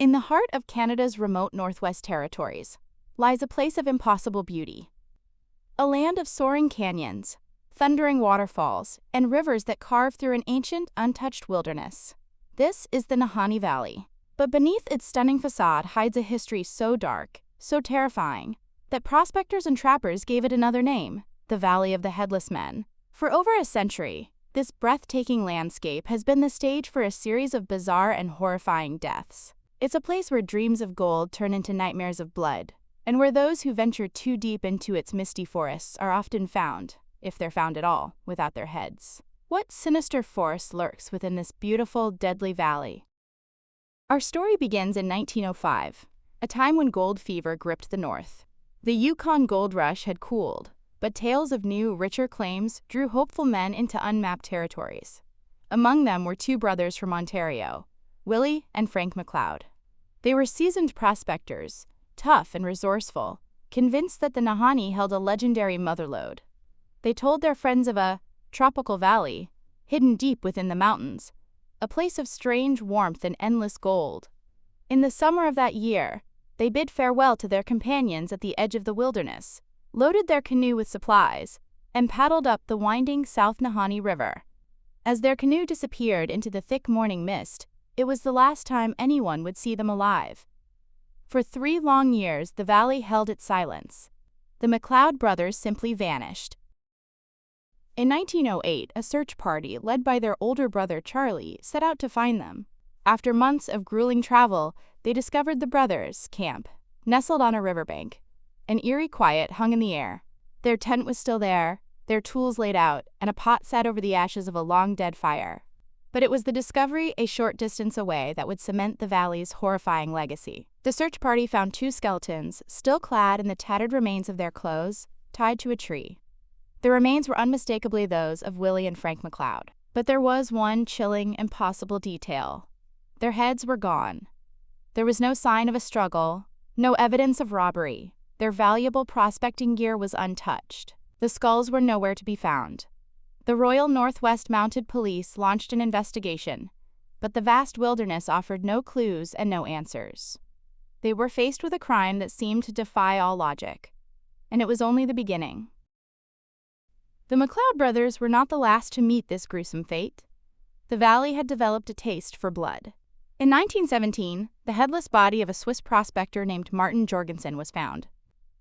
In the heart of Canada's remote Northwest Territories lies a place of impossible beauty. A land of soaring canyons, thundering waterfalls, and rivers that carve through an ancient, untouched wilderness. This is the Nahanni Valley. But beneath its stunning facade hides a history so dark, so terrifying, that prospectors and trappers gave it another name, the Valley of the Headless Men. For over a century, this breathtaking landscape has been the stage for a series of bizarre and horrifying deaths. It's a place where dreams of gold turn into nightmares of blood, and where those who venture too deep into its misty forests are often found, if they're found at all, without their heads. What sinister force lurks within this beautiful, deadly valley? Our story begins in 1905, a time when gold fever gripped the North. The Yukon gold rush had cooled, but tales of new, richer claims drew hopeful men into unmapped territories. Among them were two brothers from Ontario, Willie and Frank McLeod. They were seasoned prospectors, tough and resourceful, convinced that the Nahanni held a legendary motherlode. They told their friends of a tropical valley, hidden deep within the mountains, a place of strange warmth and endless gold. In the summer of that year, they bid farewell to their companions at the edge of the wilderness, loaded their canoe with supplies, and paddled up the winding South Nahanni River. As their canoe disappeared into the thick morning mist, it was the last time anyone would see them alive. For 3 long years, the valley held its silence. The McLeod brothers simply vanished. In 1908, a search party led by their older brother Charlie set out to find them. After months of grueling travel, they discovered the brothers' camp, nestled on a riverbank. An eerie quiet hung in the air. Their tent was still there, their tools laid out, and a pot sat over the ashes of a long-dead fire. But it was the discovery a short distance away that would cement the valley's horrifying legacy. The search party found 2 skeletons, still clad in the tattered remains of their clothes, tied to a tree. The remains were unmistakably those of Willie and Frank McLeod. But there was one chilling, impossible detail. Their heads were gone. There was no sign of a struggle, no evidence of robbery. Their valuable prospecting gear was untouched. The skulls were nowhere to be found. The Royal Northwest Mounted Police launched an investigation, but the vast wilderness offered no clues and no answers. They were faced with a crime that seemed to defy all logic, and it was only the beginning. The McLeod brothers were not the last to meet this gruesome fate. The valley had developed a taste for blood. In 1917, the headless body of a Swiss prospector named Martin Jorgensen was found.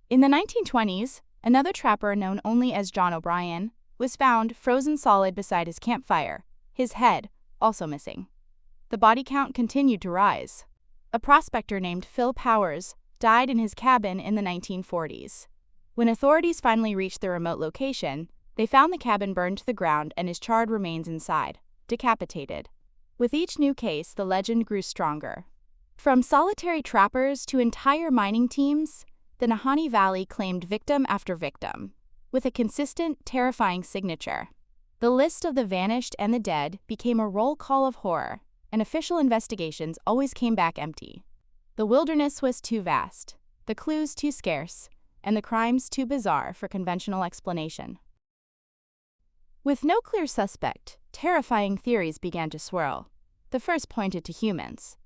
In the 1920s, another trapper known only as John O'Brien was found frozen solid beside his campfire, his head also missing. The body count continued to rise. A prospector named Phil Powers died in his cabin in the 1940s. When authorities finally reached the remote location, they found the cabin burned to the ground and his charred remains inside, decapitated. With each new case, the legend grew stronger. From solitary trappers to entire mining teams, the Nahanni Valley claimed victim after victim, with a consistent, terrifying signature. The list of the vanished and the dead became a roll call of horror, and official investigations always came back empty. The wilderness was too vast, the clues too scarce, and the crimes too bizarre for conventional explanation. With no clear suspect, terrifying theories began to swirl. The first pointed to humans.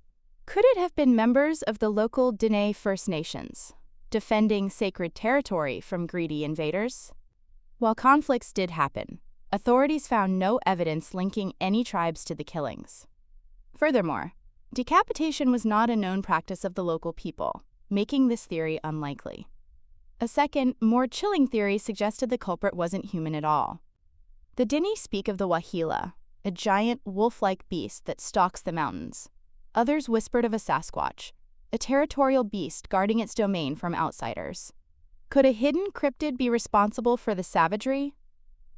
Could it have been members of the local Dene First Nations, defending sacred territory from greedy invaders? While conflicts did happen, authorities found no evidence linking any tribes to the killings. Furthermore, decapitation was not a known practice of the local people, making this theory unlikely. A second, more chilling theory suggested the culprit wasn't human at all. The Dene speak of the Wahila, a giant wolf-like beast that stalks the mountains. Others whispered of a Sasquatch, a territorial beast guarding its domain from outsiders. Could a hidden cryptid be responsible for the savagery?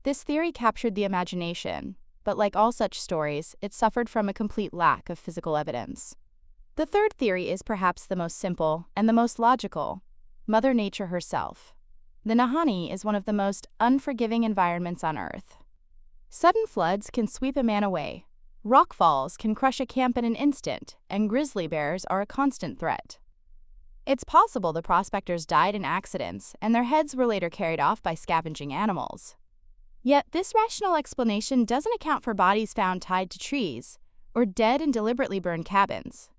This theory captured the imagination, but like all such stories, it suffered from a complete lack of physical evidence. The third theory is perhaps the most simple and the most logical: Mother Nature herself. The Nahanni is one of the most unforgiving environments on Earth. Sudden floods can sweep a man away. Rockfalls can crush a camp in an instant, and grizzly bears are a constant threat. It's possible the prospectors died in accidents, and their heads were later carried off by scavenging animals. Yet this rational explanation doesn't account for bodies found tied to trees or dead in deliberately burned cabins.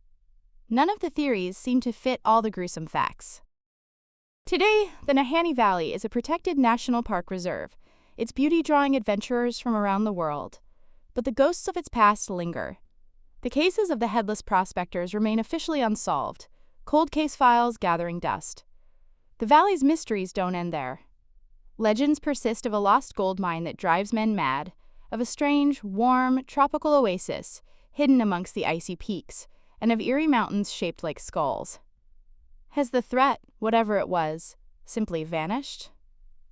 None of the theories seem to fit all the gruesome facts. Today, the Nahanni Valley is a protected national park reserve, its beauty drawing adventurers from around the world. But the ghosts of its past linger. The cases of the Headless Prospectors remain officially unsolved, cold case files gathering dust. The valley's mysteries don't end there. Legends persist of a lost gold mine that drives men mad, of a strange, warm, tropical oasis hidden amongst the icy peaks, and of eerie mountains shaped like skulls. Has the threat, whatever it was, simply vanished?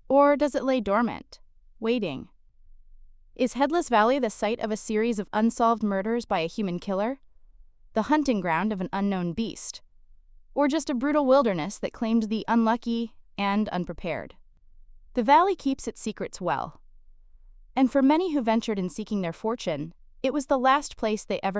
Or does it lay dormant, waiting? Is Headless Valley the site of a series of unsolved murders by a human killer? The hunting ground of an unknown beast? Or just a brutal wilderness that claimed the unlucky and unprepared? The valley keeps its secrets well. And for many who ventured in seeking their fortune, it was the last place they ever